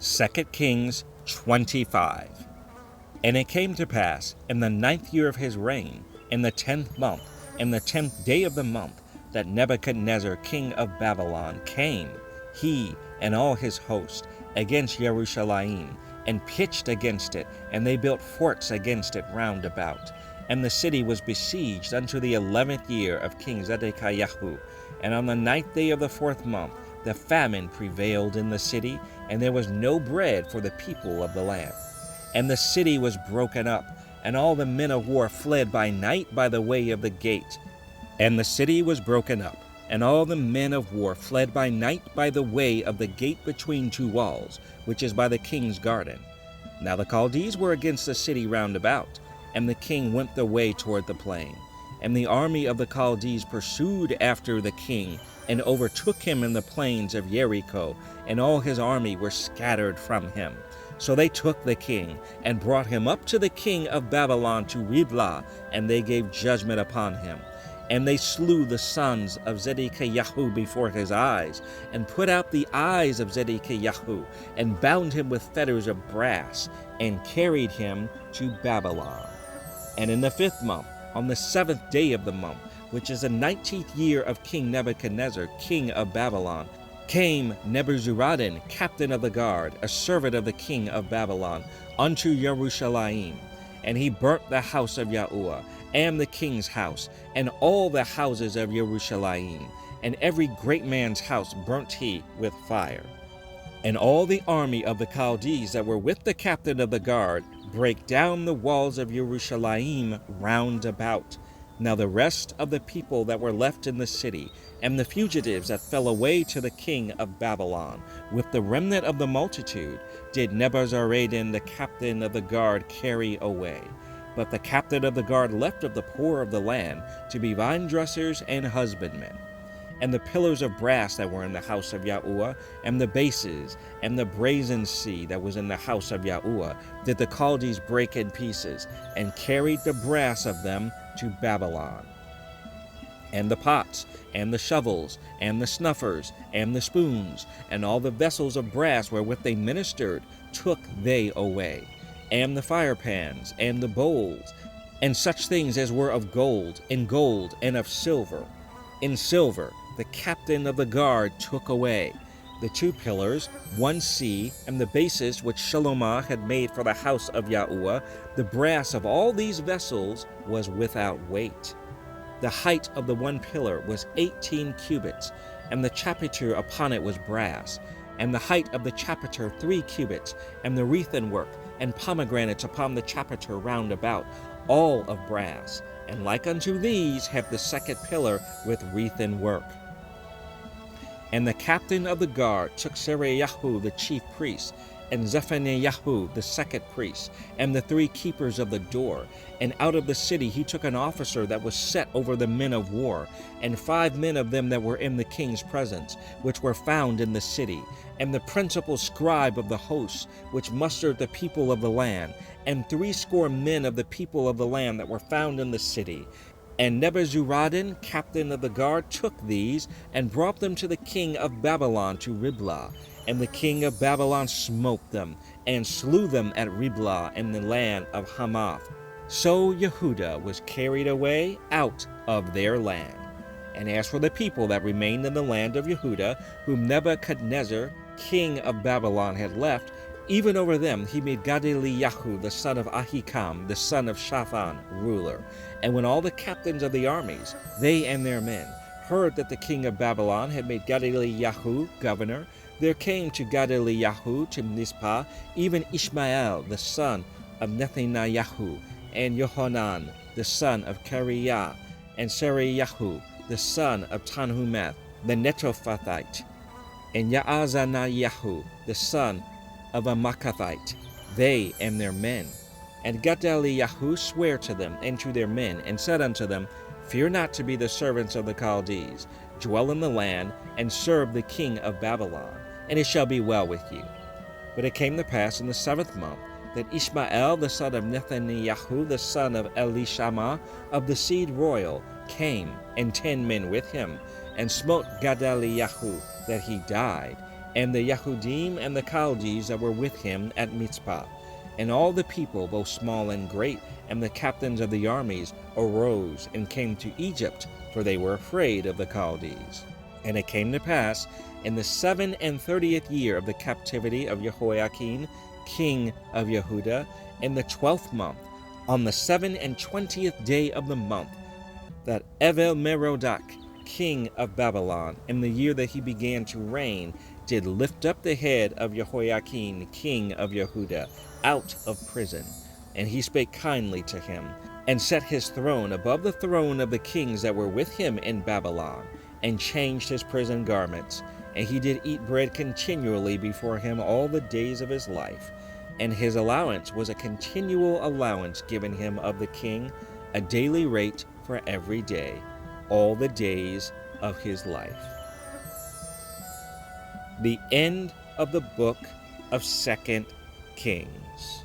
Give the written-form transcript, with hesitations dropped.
2 Kings 25. And it came to pass in the 9th year of his reign, in the 10th month, in the 10th day of the month, that Nebuchadnezzar king of Babylon came, he and all his host, against Jerusalem, and pitched against it, and they built forts against it round about. And the city was besieged unto the 11th year of King Zedekiah. And on the 9th day of the 4th month, the famine prevailed in the city, and there was no bread for the people of the land. And the city was broken up, and all the men of war fled by night by the way of the gate. And the city was broken up, and all the men of war fled by night by the way of the gate between two walls, which is by the king's garden. Now the Chaldees were against the city round about, and the king went the way toward the plain. And the army of the Chaldees pursued after the king, and overtook him in the plains of Jericho, and all his army were scattered from him. So they took the king, and brought him up to the king of Babylon to Riblah, and they gave judgment upon him. And they slew the sons of Zedekiah before his eyes, and put out the eyes of Zedekiah, and bound him with fetters of brass, and carried him to Babylon. And in the 5th month, on the 7th day of the month, which is the 19th year of King Nebuchadnezzar, king of Babylon, came Nebuzaradan, captain of the guard, a servant of the king of Babylon, unto Jerusalem. And he burnt the house of Yahuwah, and the king's house, and all the houses of Jerusalem, and every great man's house burnt he with fire. And all the army of the Chaldees that were with the captain of the guard brake down the walls of Jerusalem round about. Now the rest of the people that were left in the city, and the fugitives that fell away to the king of Babylon, with the remnant of the multitude, did Nebuzaradan the captain of the guard carry away. But the captain of the guard left of the poor of the land to be vine dressers and husbandmen. And the pillars of brass that were in the house of Yahuwah, and the bases, and the brazen sea that was in the house of Yahuwah, did the Chaldees break in pieces, and carried the brass of them to Babylon. And the pots, and the shovels, and the snuffers, and the spoons, and all the vessels of brass wherewith they ministered, took they away, and the firepans, and the bowls, and such things as were of gold, and of silver. In silver the captain of the guard took away the 2 pillars, 1 sea, and the bases which Shalomah had made for the house of Yahuwah. The brass of all these vessels was without weight. The height of the 1 pillar was 18 cubits, and the chapiter upon it was brass, and the height of the chapiter 3 cubits, and the wreathen work and pomegranates upon the chapiter round about, all of brass. And like unto these have the 2nd pillar with wreathen work. And the captain of the guard took Seraiah the chief priest, and Zephaniah the 2nd priest, and the 3 keepers of the door. And out of the city he took an officer that was set over the men of war, and 5 men of them that were in the king's presence, which were found in the city, and the principal scribe of the host, which mustered the people of the land, and 80 men of the people of the land that were found in the city. And Nebuzaradan, captain of the guard, took these, and brought them to the king of Babylon to Riblah. And the king of Babylon smote them, and slew them at Riblah in the land of Hamath. So Yehudah was carried away out of their land. And as for the people that remained in the land of Yehudah, whom Nebuchadnezzar, king of Babylon, had left, even over them he made Gedaliah the son of Ahikam, the son of Shaphan, ruler. And when all the captains of the armies, they and their men, heard that the king of Babylon had made Gedaliah governor, there came to Gedaliah to Mizpah even Ishmael the son of Nethaniah, and Yohanan the son of Kareah, and Seraiah the son of Tanhumeth the Netophathite, and Yaazaniah the son of a Makathite, they and their men. And Gedaliah sware to them and to their men, and said unto them, Fear not to be the servants of the Chaldees, dwell in the land, and serve the king of Babylon, and it shall be well with you. But it came to pass in the 7th month, that Ishmael the son of Nethaniah, the son of Elishama, of the seed royal, came, and 10 men with him, and smote Gedaliah, that he died, and the Yahudim and the Chaldees that were with him at Mizpah. And all the people, both small and great, and the captains of the armies, arose and came to Egypt, for they were afraid of the Chaldees. And it came to pass, in the 37th year of the captivity of Jehoiakim, king of Yehuda, in the 12th month, on the 27th day of the month, that Evel-Merodach, king of Babylon, in the year that he began to reign, did lift up the head of Jehoiakim, king of Yehuda, out of prison. And he spake kindly to him, and set his throne above the throne of the kings that were with him in Babylon, and changed his prison garments. And he did eat bread continually before him all the days of his life. And his allowance was a continual allowance given him of the king, a daily rate for every day, all the days of his life. The end of the book of 2 Kings.